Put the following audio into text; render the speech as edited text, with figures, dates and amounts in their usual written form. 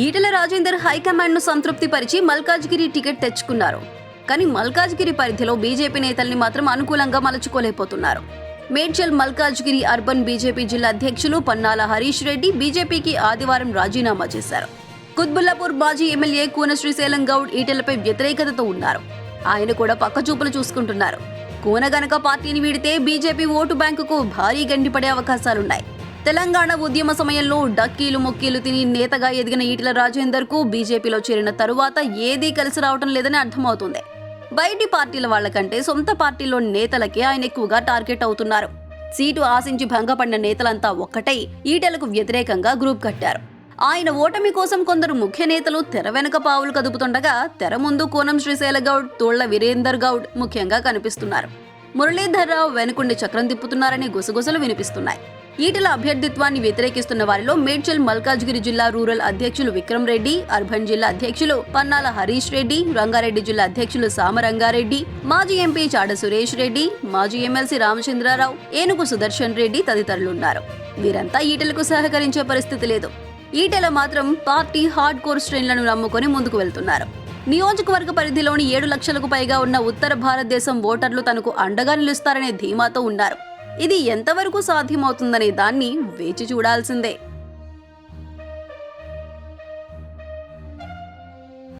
Etela Rajender high command ను సంతృప్తిపరిచి Malkajgiri ticket తెచ్చుకున్నారు. కానీ మల్కాజ్గిరి పరిధిలో బీజేపీ నేతల్ని మాత్రం అనుకూలంగా మలుచుకోలేకపోతున్నారు. మేడ్చల్ మల్కాజ్గిరి అర్బన్ బీజేపీ జిల్లా అధ్యక్షులు పన్నాల హరీష్ రెడ్డి బీజేపీకి ఆదివారం రాజీనామా చేశారు. కుత్బుల్లాపూర్ మాజీ ఎమ్మెల్యే కూన శ్రీశైలం గౌడ్ ఈటెలపై వ్యతిరేకతతో ఉన్నారు. ఆయన కూడా పక్కచూపులు చూసుకుంటున్నారు. కూన గనక పార్టీని వీడితే బీజేపీ ఓటు బ్యాంకుకు భారీ గండిపడే అవకాశాలున్నాయి. తెలంగాణ ఉద్యమ సమయంలో డక్కీలు మొక్కీలు తిని నేతగా ఎదిగిన ఈటెల రాజేందర్ కు బీజేపీలో చేరిన తరువాత ఏదీ కలిసి రావటం లేదని అర్థమవుతుంది. బయటి పార్టీల వాళ్లకంటే సొంత పార్టీలో నేతలకే ఆయన ఎక్కువగా టార్గెట్ అవుతున్నారు. సీటు ఆశించి భంగపడిన నేతలంతా ఒక్కటై ఈటెలకు వ్యతిరేకంగా గ్రూప్ కట్టారు. ఆయన ఓటమి కోసం కొందరు ముఖ్య నేతలు తెర వెనుక పావులు కదుపుతుండగా తెర ముందు కోనం శ్రీశైల గౌడ్, తోళ్ల వీరేందర్ గౌడ్ ముఖ్యంగా కనిపిస్తున్నారు. మురళీధర్ రావు వెనుకుండి చక్రం తిప్పుతున్నారనే గుసగుసలు వినిపిస్తున్నాయి. ఈటెల అభ్యర్థిత్వాన్ని వ్యతిరేకిస్తున్న వారిలో మేడ్చల్ మల్కాజ్గిరి జిల్లా రూరల్ అధ్యక్షులు విక్రమ్ రెడ్డి, అర్బన్ జిల్లా అధ్యక్షులు పన్నాల హరీష్ రెడ్డి, రంగారెడ్డి జిల్లా అధ్యక్షులు సామరంగారెడ్డి, మాజీ ఎంపీ చాడ సురేష్ రెడ్డి, మాజీ ఎమ్మెల్సీ రామచంద్రారావు, ఏనుగు సుదర్శన్ రెడ్డి తదితరులున్నారు. వీరంతా ఈటెలకు సహకరించే పరిస్థితి లేదు. ఈటెల మాత్రం పార్టీ హార్డ్ కోర్ శ్రేణులను నమ్ముకొని ముందుకు వెళ్తున్నారు. నియోజకవర్గ పరిధిలోని 7 లక్షలకు పైగా ఉన్న ఉత్తర భారతదేశం ఓటర్లు తనకు అండగా నిలుస్తారనే ధీమాతో ఉన్నారు. ఇది ఎంతవరకు సాధ్యమవుతుందనే దాన్ని వేచి చూడాల్సిందే.